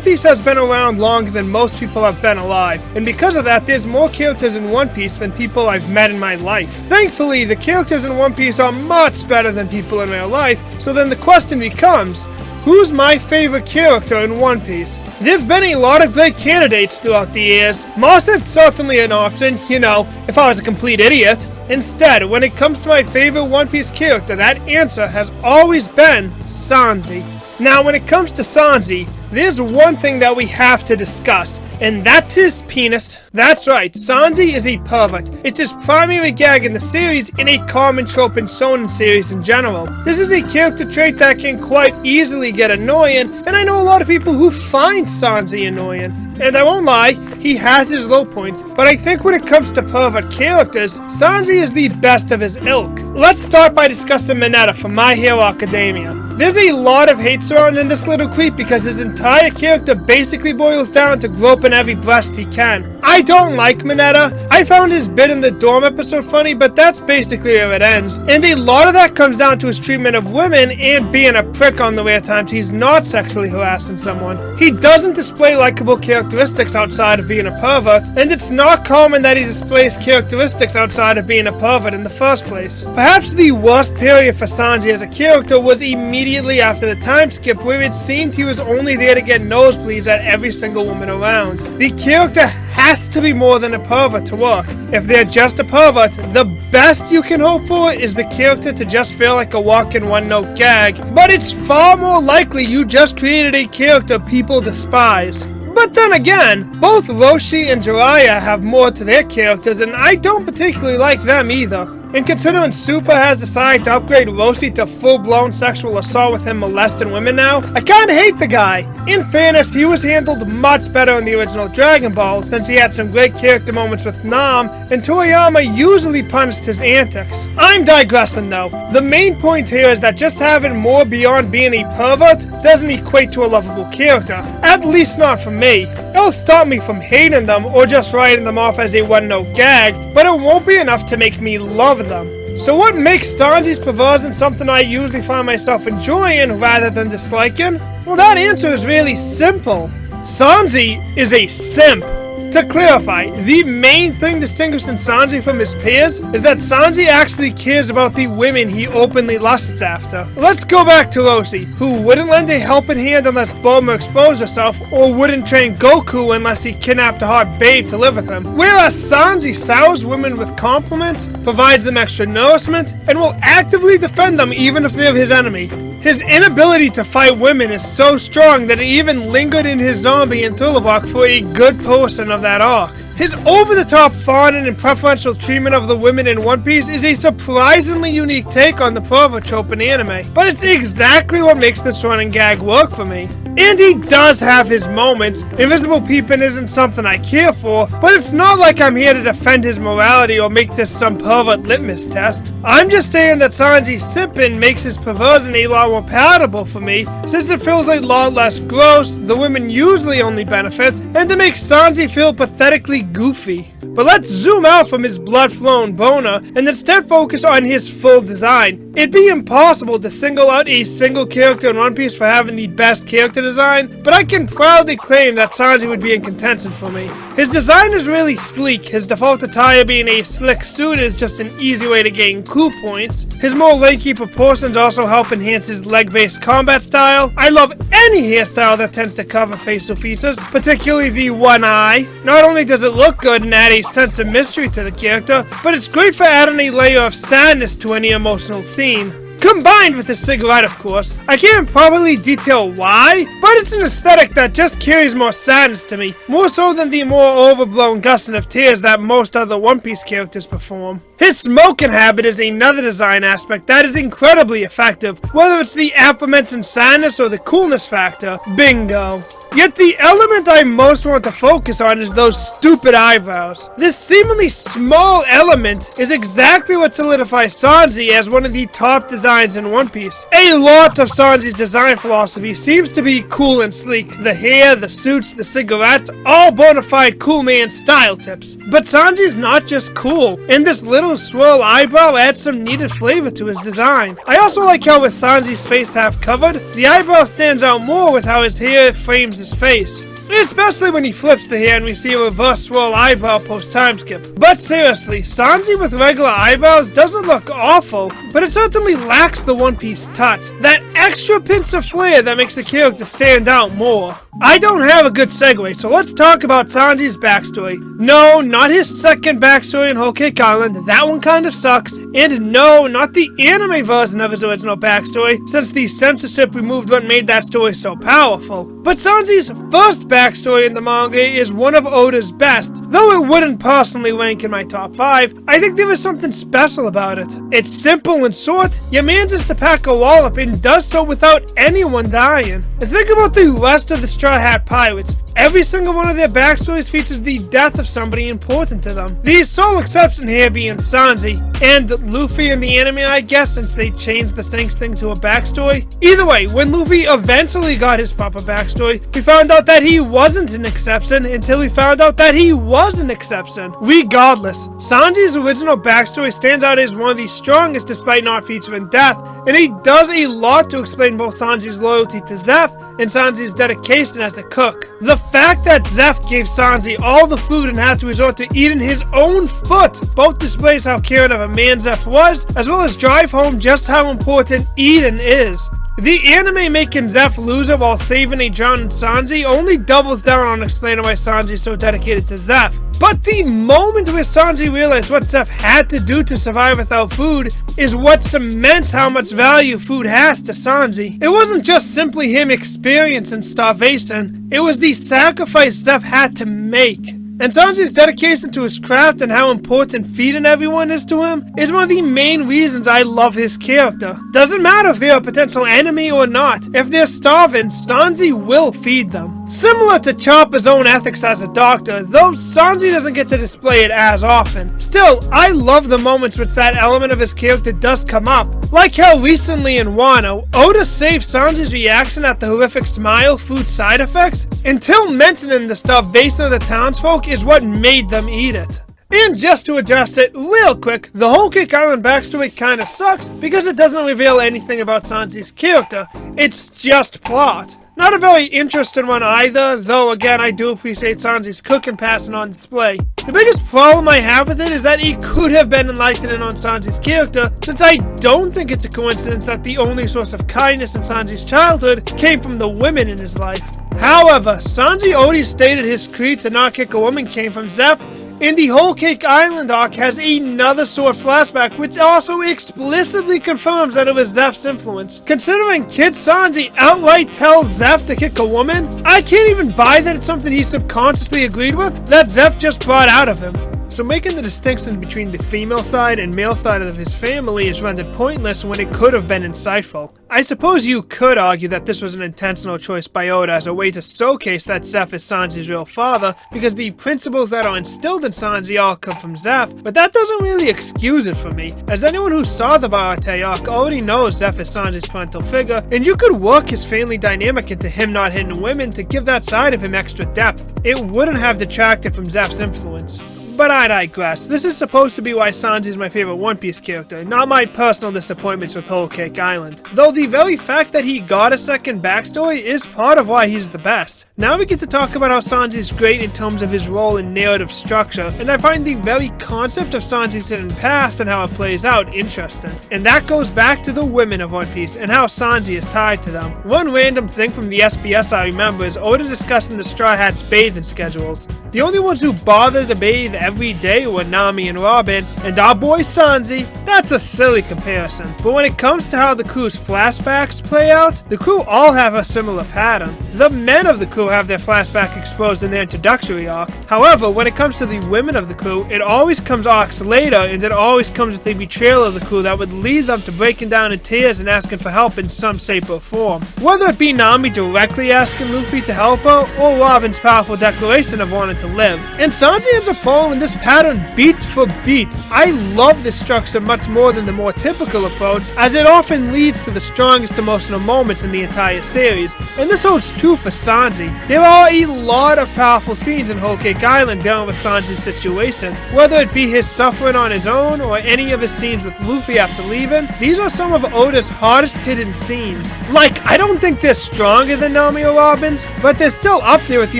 Piece has been around longer than most people have been alive, and because of that, there's more characters in One Piece than people I've met in my life. Thankfully, the characters in One Piece are much better than people in real life, so then the question becomes, who's my favorite character in One Piece? There's been a lot of great candidates throughout the years. Marset's certainly an option, if I was a complete idiot. Instead, when it comes to my favorite One Piece character, that answer has always been Sanji. Now, when it comes to Sanji, there's one thing that we have to discuss, and that's his penis. That's right, Sanji is a pervert. It's his primary gag in the series and a common trope in shonen series in general. This is a character trait that can quite easily get annoying, and I know a lot of people who find Sanji annoying. And I won't lie, he has his low points, but I think when it comes to pervert characters, Sanji is the best of his ilk. Let's start by discussing Mineta from My Hero Academia. There's a lot of hate surrounding this little creep because his entire character basically boils down to groping every breast he can. I don't like Mineta. I found his bit in the dorm episode funny, but that's basically where it ends. And a lot of that comes down to his treatment of women and being a prick on the rare times he's not sexually harassing someone. He doesn't display likable characteristics outside of being a pervert, and it's not common that he displays characteristics outside of being a pervert in the first place. Perhaps the worst period for Sanji as a character was immediately after the time skip, where it seemed he was only there to get nosebleeds at every single woman around. The character has to be more than a pervert to work. If they're just a pervert, the best you can hope for is the character to just feel like a walking one-note gag, but it's far more likely you just created a character people despise. But then again, both Roshi and Jiraiya have more to their characters, and I don't particularly like them either. And considering Super has decided to upgrade Roshi to full-blown sexual assault with him molesting women now, I kinda hate the guy. In fairness, he was handled much better in the original Dragon Ball, since he had some great character moments with Nam, and Toriyama usually punished his antics. I'm digressing though. The main point here is that just having more beyond being a pervert doesn't equate to a lovable character. At least not for me. It'll stop me from hating them or just writing them off as a one-note gag, but it won't be enough to make me love them. So what makes Sanji's perversion something I usually find myself enjoying rather than disliking? Well, that answer is really simple. Sanji is a simp. To clarify, the main thing distinguishing Sanji from his peers is that Sanji actually cares about the women he openly lusts after. Let's go back to Roshi, who wouldn't lend a helping hand unless Bulma exposed herself, or wouldn't train Goku unless he kidnapped a hot babe to live with him. Whereas Sanji sours women with compliments, provides them extra nourishment, and will actively defend them even if they're his enemy. His inability to fight women is so strong that it even lingered in his zombie and Thriller Bark for a good portion of that arc. His over-the-top fawning and preferential treatment of the women in One Piece is a surprisingly unique take on the pervert trope in anime, but it's exactly what makes this running gag work for me. And he does have his moments. Invisible peeping isn't something I care for, but it's not like I'm here to defend his morality or make this some pervert litmus test. I'm just saying that Sanji's simping makes his perversion a lot more palatable for me, since it feels a lot less gross, the women usually only benefit, and it makes Sanji feel pathetically goofy. But let's zoom out from his blood-flown boner and instead focus on his full design. It'd be impossible to single out a single character in One Piece for having the best character design, but I can proudly claim that Sanji would be in contention for me. His design is really sleek. His default attire being a slick suit is just an easy way to gain clue points. His more lanky proportions also help enhance his leg-based combat style. I love any hairstyle that tends to cover facial features, particularly the one eye. Not only does it look good and add a sense of mystery to the character, but it's great for adding a layer of sadness to any emotional scene. Combined with his cigarette, of course. I can't properly detail why, but it's an aesthetic that just carries more sadness to me, more so than the more overblown gusting of tears that most other One Piece characters perform. His smoking habit is another design aspect that is incredibly effective, whether it's the aforementioned sadness or the coolness factor. Bingo. Yet the element I most want to focus on is those stupid eyebrows. This seemingly small element is exactly what solidifies Sanji as one of the top designs in One Piece. A lot of Sanji's design philosophy seems to be cool and sleek. The hair, the suits, the cigarettes, all bona fide cool man style tips. But Sanji's not just cool. In this little little swirl eyebrow adds some needed flavor to his design. I also like how with Sanji's face half covered, the eyebrow stands out more with how his hair frames his face. Especially when he flips the hair and we see a reverse swirl eyebrow post time skip. But seriously, Sanji with regular eyebrows doesn't look awful, but it certainly lacks the One Piece touch. That extra pinch of flair that makes the character stand out more. I don't have a good segue, so let's talk about Sanji's backstory. No, not his second backstory in Whole Cake Island, that one kind of sucks. And no, not the anime version of his original backstory, since the censorship removed what made that story so powerful. But Sanji's first backstory in the manga is one of Oda's best. Though it wouldn't personally rank in my top 5, I think there is something special about it. It's simple and short, yet manages to pack a wallop and does so without anyone dying. And think about the rest of the Straw Hat Pirates. Every single one of their backstories features the death of somebody important to them. The sole exception here being Sanji, and Luffy in the anime I guess, since they changed the Shanks thing to a backstory. Either way, when Luffy eventually got his proper backstory, we found out that he wasn't an exception until we found out that he was an exception. Regardless, Sanji's original backstory stands out as one of the strongest despite not featuring death, and he does a lot to explain both Sanji's loyalty to Zeff and Sanji's dedication as a cook. The fact that Zeff gave Sanji all the food and had to resort to eating his own foot both displays how caring of a man Zeff was, as well as drive home just how important eating is. The anime making Zeff lose it while saving a drowning Sanji only doubles down on explaining why Sanji is so dedicated to Zeff. But the moment where Sanji realized what Zeff had to do to survive without food is what cements how much value food has to Sanji. It wasn't just simply him experiencing starvation, it was the sacrifice Zeff had to make. And Sanji's dedication to his craft and how important feeding everyone is to him is one of the main reasons I love his character. Doesn't matter if they're a potential enemy or not, if they're starving, Sanji will feed them. Similar to Chopper's own ethics as a doctor, though Sanji doesn't get to display it as often. Still, I love the moments which that element of his character does come up. Like how recently in Wano, Oda saved Sanji's reaction at the horrific smile food side effects until mentioning the starvation of the townsfolk is what made them eat it. And just to address it real quick, the Whole Cake Island backstory kinda sucks because it doesn't reveal anything about Sanji's character, it's just plot. Not a very interesting one either, though again I do appreciate Sanji's cooking passing on display. The biggest problem I have with it is that it could have been enlightening on Sanji's character, since I don't think it's a coincidence that the only source of kindness in Sanji's childhood came from the women in his life. However, Sanji already stated his creed to not kick a woman came from Zeff, and the Whole Cake Island arc has another sword flashback which also explicitly confirms that it was Zeff's influence. Considering Kid Sanji outright tells Zeff to kick a woman, I can't even buy that it's something he subconsciously agreed with, that Zeff just brought out of him. So making the distinction between the female side and male side of his family is rendered pointless when it could have been insightful. I suppose you could argue that this was an intentional choice by Oda as a way to showcase that Zeff is Sanji's real father, because the principles that are instilled in Sanji all come from Zeff, but that doesn't really excuse it for me, as anyone who saw the Baratie arc already knows Zeff is Sanji's parental figure, and you could work his family dynamic into him not hitting women to give that side of him extra depth. It wouldn't have detracted from Zeff's influence. But I digress. This is supposed to be why Sanji is my favorite One Piece character, not my personal disappointments with Whole Cake Island. Though the very fact that he got a second backstory is part of why he's the best. Now we get to talk about how Sanji is great in terms of his role in narrative structure, and I find the very concept of Sanji's hidden past and how it plays out interesting. And that goes back to the women of One Piece and how Sanji is tied to them. One random thing from the SBS I remember is Oda discussing the Straw Hats' bathing schedules. The only ones who bother to bathe every day were Nami and Robin, and our boy Sanji. That's a silly comparison. But when it comes to how the crew's flashbacks play out, the crew all have a similar pattern. The men of the crew have their flashback exposed in their introductory arc. However, when it comes to the women of the crew, it always comes arcs later, and it always comes with a betrayal of the crew that would lead them to breaking down in tears and asking for help in some shape or form. Whether it be Nami directly asking Luffy to help her, or Robin's powerful declaration of wanting to live. And Sanji ends up following this pattern beat for beat. I love this structure much more than the more typical approach, as it often leads to the strongest emotional moments in the entire series, and this holds true for Sanji. There are a lot of powerful scenes in Whole Cake Island dealing with Sanji's situation, whether it be his suffering on his own or any of his scenes with Luffy after leaving. These are some of Oda's hardest hidden scenes. Like, I don't think they're stronger than Nami or Robin's, but they're still up there with the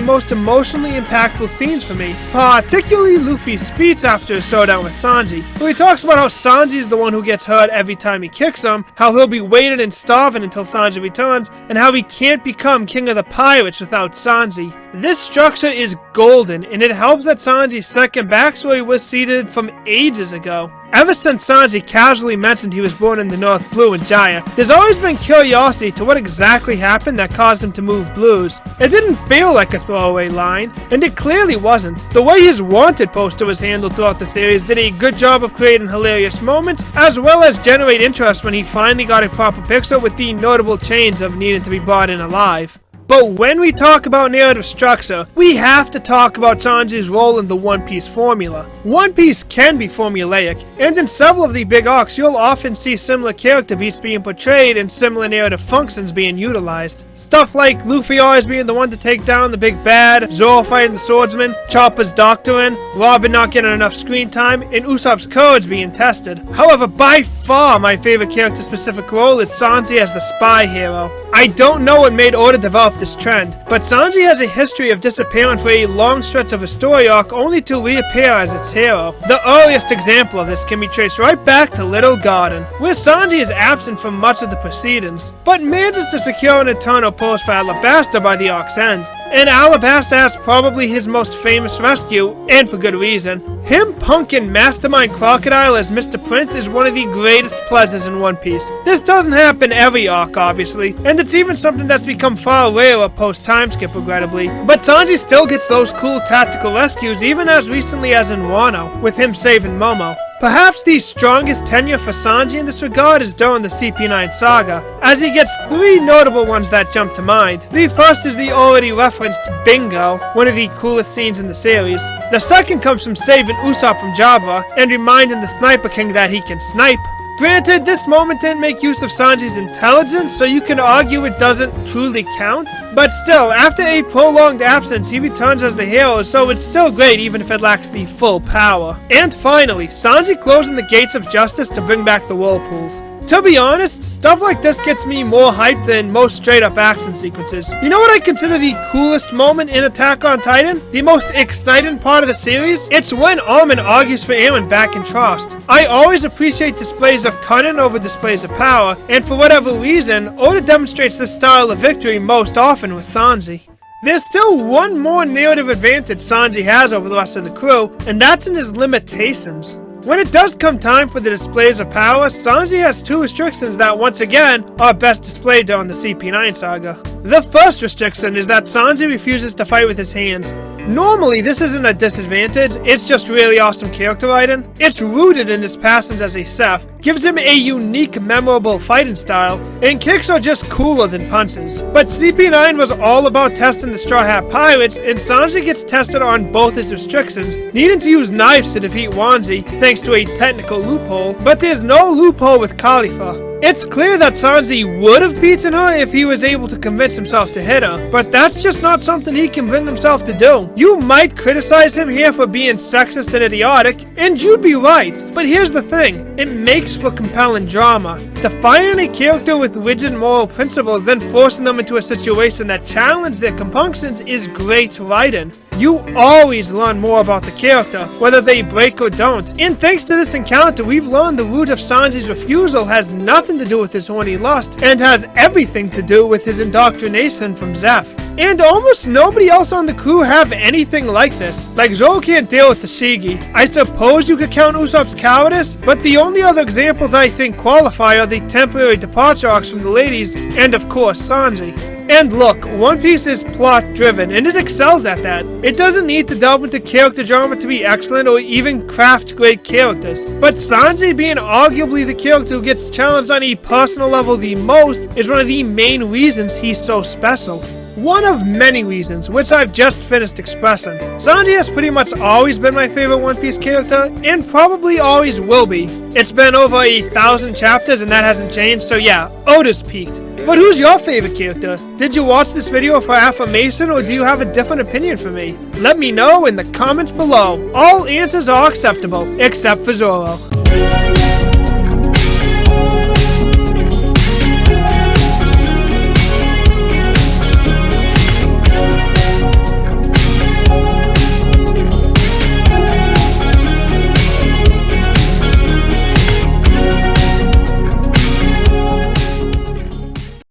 most emotionally impactful scenes for me, particularly Luffy's speech after his showdown with Sanji, where he talks about how Sanji is the one who gets hurt every time he kicks him, how he'll be waiting and starving until Sanji returns, and how he can't become king of the pirates without Sanji. This structure is golden, and it helps that Sanji's second backstory was seeded from ages ago. Ever since Sanji casually mentioned he was born in the North Blue in Jaya, there's always been curiosity to what exactly happened that caused him to move blues. It didn't feel like a throwaway line, and it clearly wasn't. The way his wanted poster was handled throughout the series did a good job of creating hilarious moments, as well as generate interest when he finally got a proper picture with the notable change of needing to be brought in alive. But when we talk about narrative structure, we have to talk about Sanji's role in the One Piece formula. One Piece can be formulaic, and in several of the big arcs you'll often see similar character beats being portrayed and similar narrative functions being utilized. Stuff like Luffy always being the one to take down the big bad, Zoro fighting the swordsman, Chopper's doctoring, Robin not getting enough screen time, and Usopp's codes being tested. However, by far my favorite character-specific role is Sanji as the spy hero. I don't know what made Oda develop this trend, but Sanji has a history of disappearing for a long stretch of a story arc only to reappear as its hero. The earliest example of this can be traced right back to Little Garden, where Sanji is absent from much of the proceedings, but manages to secure an eternal post for Alabasta by the arc's end. And Alabasta has probably his most famous rescue, and for good reason. Him punking Mastermind Crocodile as Mr. Prince is one of the greatest pleasures in One Piece. This doesn't happen every arc, obviously, and it's even something that's become far rarer post-time skip, regrettably. But Sanji still gets those cool tactical rescues even as recently as in Wano, with him saving Momo. Perhaps the strongest tenure for Sanji in this regard is during the CP9 saga, as he gets three notable ones that jump to mind. The first is the already referenced Bingo, one of the coolest scenes in the series. The second comes from saving Usopp from Jabra and reminding the Sniper King that he can snipe. Granted, this moment didn't make use of Sanji's intelligence, so you can argue it doesn't truly count, but still, after a prolonged absence, he returns as the hero, so it's still great even if it lacks the full power. And finally, Sanji closing the gates of justice to bring back the whirlpools. To be honest, stuff like this gets me more hyped than most straight up action sequences. You know what I consider the coolest moment in Attack on Titan? The most exciting part of the series? It's when Armin argues for Eren back in Trost. I always appreciate displays of cunning over displays of power, and for whatever reason, Oda demonstrates this style of victory most often with Sanji. There's still one more narrative advantage Sanji has over the rest of the crew, and that's in his limitations. When it does come time for the displays of power, Sanji has two restrictions that once again are best displayed during the CP9 saga. The first restriction is that Sanji refuses to fight with his hands. Normally this isn't a disadvantage, it's just really awesome character writing. It's rooted in his passions as a Seth, gives him a unique, memorable fighting style, and kicks are just cooler than punches. But CP9 was all about testing the Straw Hat Pirates, and Sanji gets tested on both his restrictions, needing to use knives to defeat Wanzi, thanks to a technical loophole, but there's no loophole with Khalifa. It's clear that Sanji would have beaten her if he was able to convince himself to hit her, but that's just not something he can bring himself to do. You might criticize him here for being sexist and idiotic, and you'd be right, but here's the thing, it makes for compelling drama. Defining a character with rigid moral principles, then forcing them into a situation that challenges their compunctions is great writing. You always learn more about the character, whether they break or don't, and thanks to this encounter we've learned the root of Sanji's refusal has nothing to do with his horny lust, and has everything to do with his indoctrination from Zeph. And almost nobody else on the crew have anything like this. Like, Zoro can't deal with Tashigi. I suppose you could count Usopp's cowardice, but the only other examples I think qualify are the temporary departure arcs from the ladies, and of course Sanji. And look, One Piece is plot-driven, and it excels at that. It doesn't need to delve into character drama to be excellent or even craft great characters. But Sanji being arguably the character who gets challenged on a personal level the most is one of the main reasons he's so special. One of many reasons, which I've just finished expressing. Sanji has pretty much always been my favorite One Piece character, and probably always will be. It's been over 1,000 chapters and that hasn't changed, so yeah, Oda's peaked. But who's your favorite character? Did you watch this video for affirmation, or do you have a different opinion for me? Let me know in the comments below. All answers are acceptable, except for Zoro.